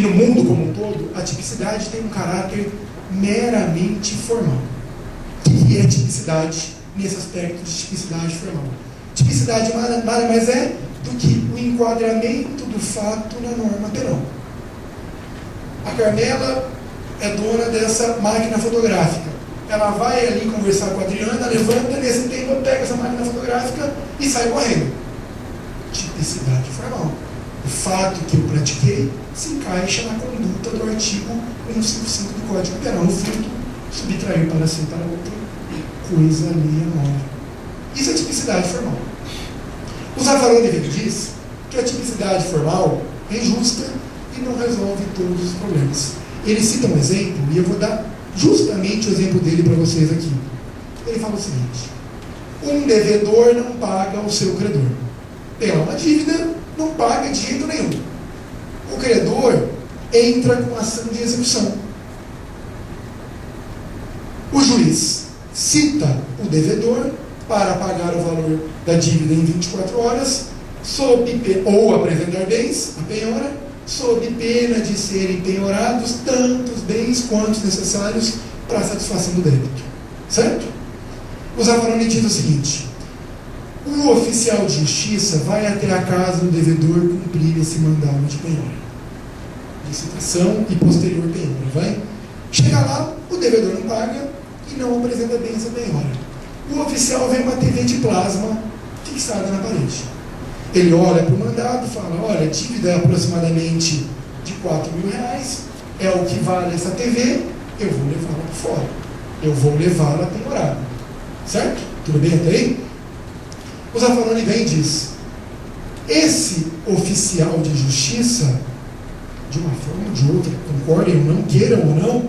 no mundo como um todo, a tipicidade tem um caráter meramente formal. O que é tipicidade nesse aspecto de tipicidade formal? Tipicidade nada mais é do que o enquadramento do fato na norma penal. A Carmela é dona dessa máquina fotográfica. Ela vai ali conversar com a Adriana, levanta nesse tempo, pega essa máquina fotográfica e sai correndo. Tipicidade formal. O fato que eu pratiquei se encaixa na conduta do artigo 155 do Código Penal. No furto, subtrair para si para outra, coisa alheia nova. Isso é tipicidade formal. O Zaffaroni diz que a tipicidade formal é injusta e não resolve todos os problemas. Ele cita um exemplo, e eu vou dar justamente o exemplo dele para vocês aqui. Ele fala o seguinte: um devedor não paga ao seu credor. Tem lá uma dívida, não paga de jeito nenhum. O credor entra com ação de execução. O juiz cita o devedor para pagar o valor da dívida em 24 horas, ou apresentar bens, a penhora, sob pena de serem penhorados tantos bens quantos necessários para a satisfação do débito. Certo? O Zaffaroni diz o seguinte: o oficial de justiça vai até a casa do devedor cumprir esse mandado de penhora, licitação e posterior penhora. Vai? Chega lá, o devedor não paga e não apresenta bem essa penhora. O oficial vê uma TV de plasma fixada na parede. Ele olha para o mandado e fala: olha, a dívida é aproximadamente de R$4.000, é o que vale essa TV, eu vou levá-la para fora. Eu vou levá-la penhorada. Certo? Tudo bem até aí? O Zaffaroni vem e diz: esse oficial de justiça, de uma forma ou de outra, concordem ou não, queiram ou não,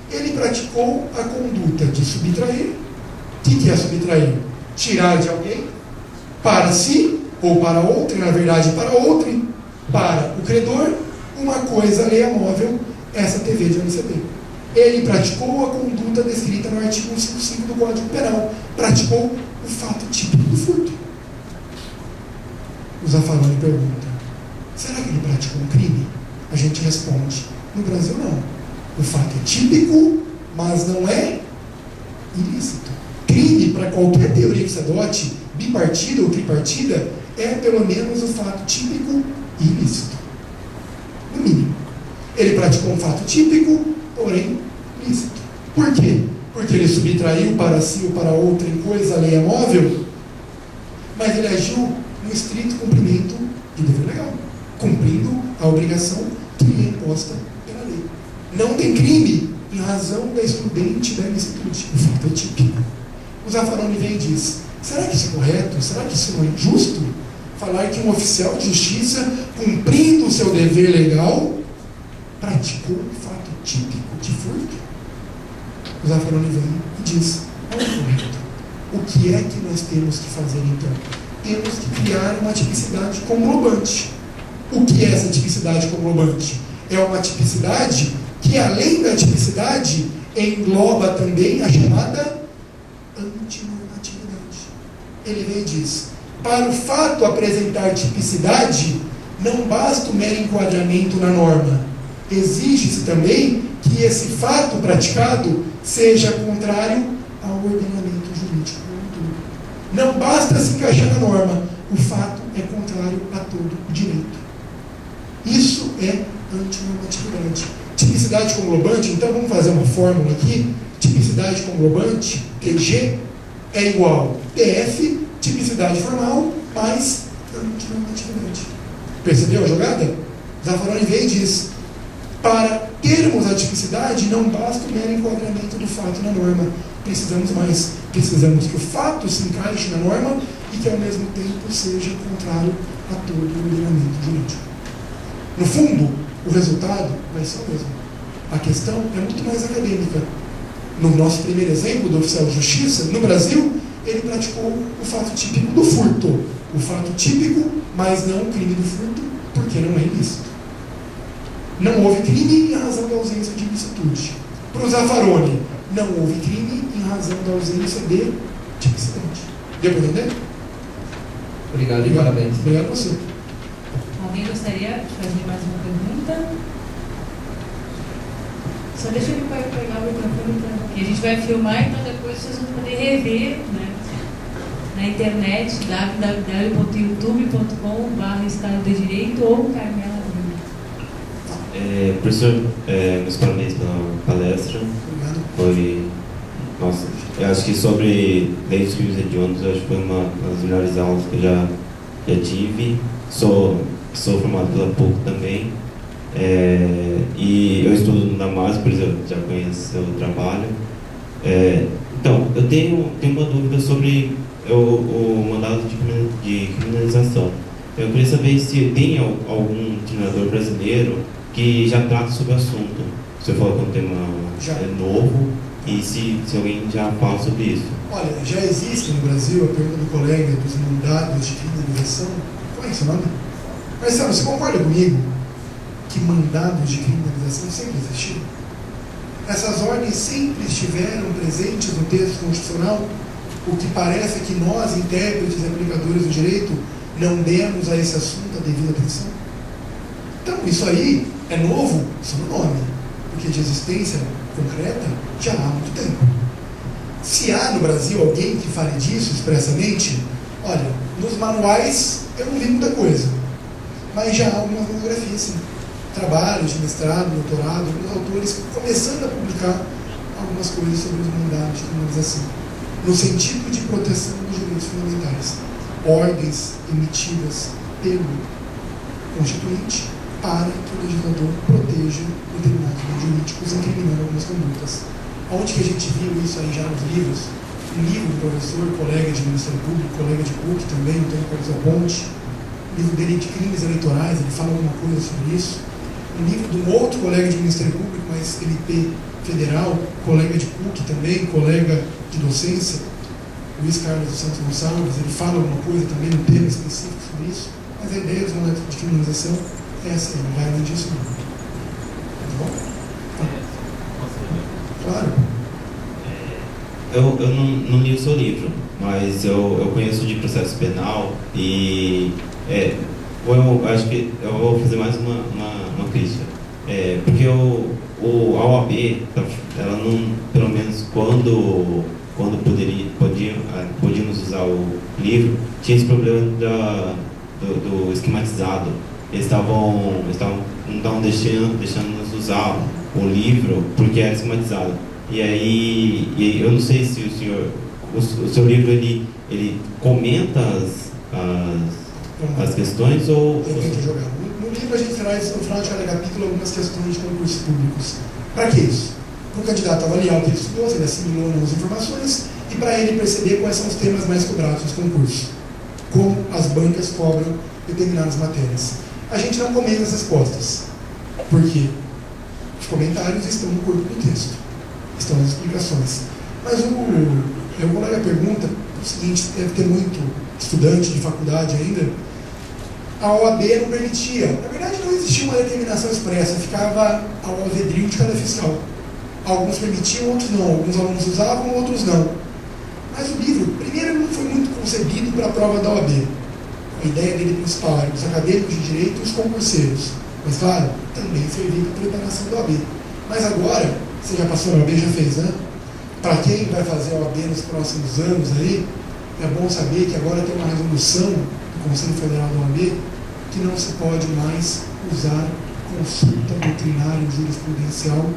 ele praticou a conduta de subtrair. O que é subtrair? Tirar de alguém para si, ou para outrem, na verdade para outrem, para o credor, uma coisa alheia móvel, essa TV de ONCP. Ele praticou a conduta descrita no artigo 155 do Código Penal, praticou o fato típico do furto. O Zaffaroni pergunta: será que ele praticou um crime? A gente responde: no Brasil não. O fato é típico, mas não é ilícito. Crime, para qualquer teoria que se adote, bipartida ou tripartida, é pelo menos o fato típico e ilícito. No mínimo. Ele praticou um fato típico, porém lícito. Por quê? Porque ele subtraiu para si ou para outra em coisa alheia móvel, mas ele agiu no estrito cumprimento de dever legal, cumprindo a obrigação que lhe é imposta pela lei. Não tem crime em razão da excludente da ilicitude. O fato é típico. O Zaffaroni vem e diz: será que isso é correto? Será que isso não é injusto? Falar que um oficial de justiça, cumprindo o seu dever legal, praticou um fato típico de furto? O Zaffaroni vem e diz: não é correto. O que é que nós temos que fazer então? Temos que criar uma tipicidade conglobante. O que é essa tipicidade conglobante? É uma tipicidade que, além da tipicidade, engloba também a chamada antinormatividade. Ele vem e diz: para o fato apresentar tipicidade, não basta o mero enquadramento na norma. Exige-se também que esse fato praticado seja contrário ao ordenamento jurídico. Não basta se encaixar na norma, o fato é contrário a todo o direito. Isso é antinormatividade. Tipicidade conglobante, então vamos fazer uma fórmula aqui. Tipicidade conglobante, TG, é igual TF, tipicidade formal, mais antinormatividade. Percebeu a jogada? Zaffaroni vem e diz: para termos a tipicidade, não basta o mero enquadramento do fato na norma. Precisamos mais. Precisamos que o fato se encaixe na norma e que, ao mesmo tempo, seja contrário a todo o ordenamento jurídico. No fundo, o resultado vai ser o mesmo. A questão é muito mais acadêmica. No nosso primeiro exemplo do oficial de justiça, no Brasil, ele praticou o fato típico do furto. O fato típico, mas não o crime do furto, porque não é ilícito. Não houve crime em razão da ausência de ilicitude. Para o Zaffaroni, não houve crime em razão da ausência de tipicidade. Deu para entender? Obrigado e parabéns. Obrigado a você. Alguém gostaria de fazer mais uma pergunta? Só deixa ele pegar o microfone, que a gente vai filmar, então depois vocês vão poder rever, né, na internet, www.youtube.com/Estado de Direito ou Carmela. Professor, meus parabéns pela palestra. Foi, nossa, eu acho que sobre lei dos crimes hediondos, eu acho que foi uma das melhores aulas que eu já tive. Sou formado pela PUC também. E eu estudo na MAS, por isso eu já conheço o seu trabalho. Então, eu tenho uma dúvida sobre o mandado de criminalização. Eu queria saber se tem algum treinador brasileiro que já trata sobre o assunto. Você falou que é um tema novo, e se alguém já fala sobre isso. Olha, já existe no Brasil a pergunta do colega dos mandados de criminalização. Qual é esse nome? Marcelo, você concorda comigo que mandados de criminalização sempre existiram? Essas ordens sempre estiveram presentes no texto constitucional, o que parece que nós, intérpretes e aplicadores do direito, não demos a esse assunto a devida atenção. Então, isso aí é novo só no nome, porque de existência concreta já há muito tempo. Se há no Brasil alguém que fale disso expressamente, olha, nos manuais eu não vi muita coisa, mas já há algumas monografias, sim. Trabalhos de mestrado, doutorado, alguns autores começando a publicar algumas coisas sobre os mandados de criminalização, no sentido de proteção dos direitos fundamentais, ordens emitidas pelo Constituinte para que o legislador proteja determinados bens jurídicos, incriminando algumas condutas. Onde que a gente viu isso aí já nos livros? Um livro do professor, colega de Ministério Público, colega de PUC também, Antônio Carlos Ponte, o livro dele de crimes eleitorais, ele fala alguma coisa sobre isso. Um livro de um outro colega de Ministério Público, mas MP federal, colega de PUC também, colega de docência, Luiz Carlos dos Santos Gonçalves, ele fala alguma coisa também no tema específico sobre isso, mas a ideia dos mandatos de criminalização é essa aí, não vai além disso não. Tá bom? Claro. Eu não li o seu livro, mas eu conheço de processo penal e eu acho que eu vou fazer mais uma crítica. Porque a OAB, ela não, pelo menos quando podíamos usar o livro, tinha esse problema do esquematizado. Eles não estavam deixando-nos usar o livro porque era esquematizado. E aí, eu não sei se o seu livro ele comenta as questões ou... Eu tento jogar. No livro a gente traz, no final de cada capítulo, algumas questões de concursos públicos. Para que isso? Para o candidato avaliar o que ele estudou, se ele assimilou ou não as informações, e para ele perceber quais são os temas mais cobrados nos concursos. Como as bancas cobram determinadas matérias. A gente não comenta as respostas, porque os comentários estão no corpo do texto, estão nas explicações. Mas o colega pergunta o seguinte, deve ter muito estudante de faculdade ainda, a OAB não permitia. Na verdade, não existia uma determinação expressa, ficava ao albedrio de cada fiscal. Alguns permitiam, outros não. Alguns alunos usavam, outros não. Mas o livro, primeiro, não foi muito concebido para a prova da OAB. A ideia dele principal era os acadêmicos de direito e os concurseiros. Mas, claro, também servia para a preparação da OAB. Mas agora, você já passou na OAB, já fez, né? Para quem vai fazer a OAB nos próximos anos aí, é bom saber que agora tem uma resolução do Conselho Federal da OAB que não se pode mais usar consulta doutrinária ou jurisprudencial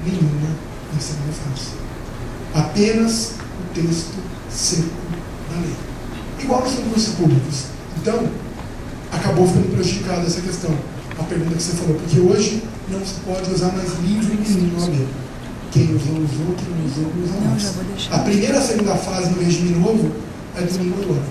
nenhuma em segunda fase. Apenas o texto seco da lei. Igual nos concursos públicos. Então, acabou ficando prejudicada essa questão. A pergunta que você falou, porque hoje não se pode usar mais livro nenhum no OAB. Quem usou, usou, quem não usou, não usa mais. A primeira e a segunda fase no regime novo é domingo agora.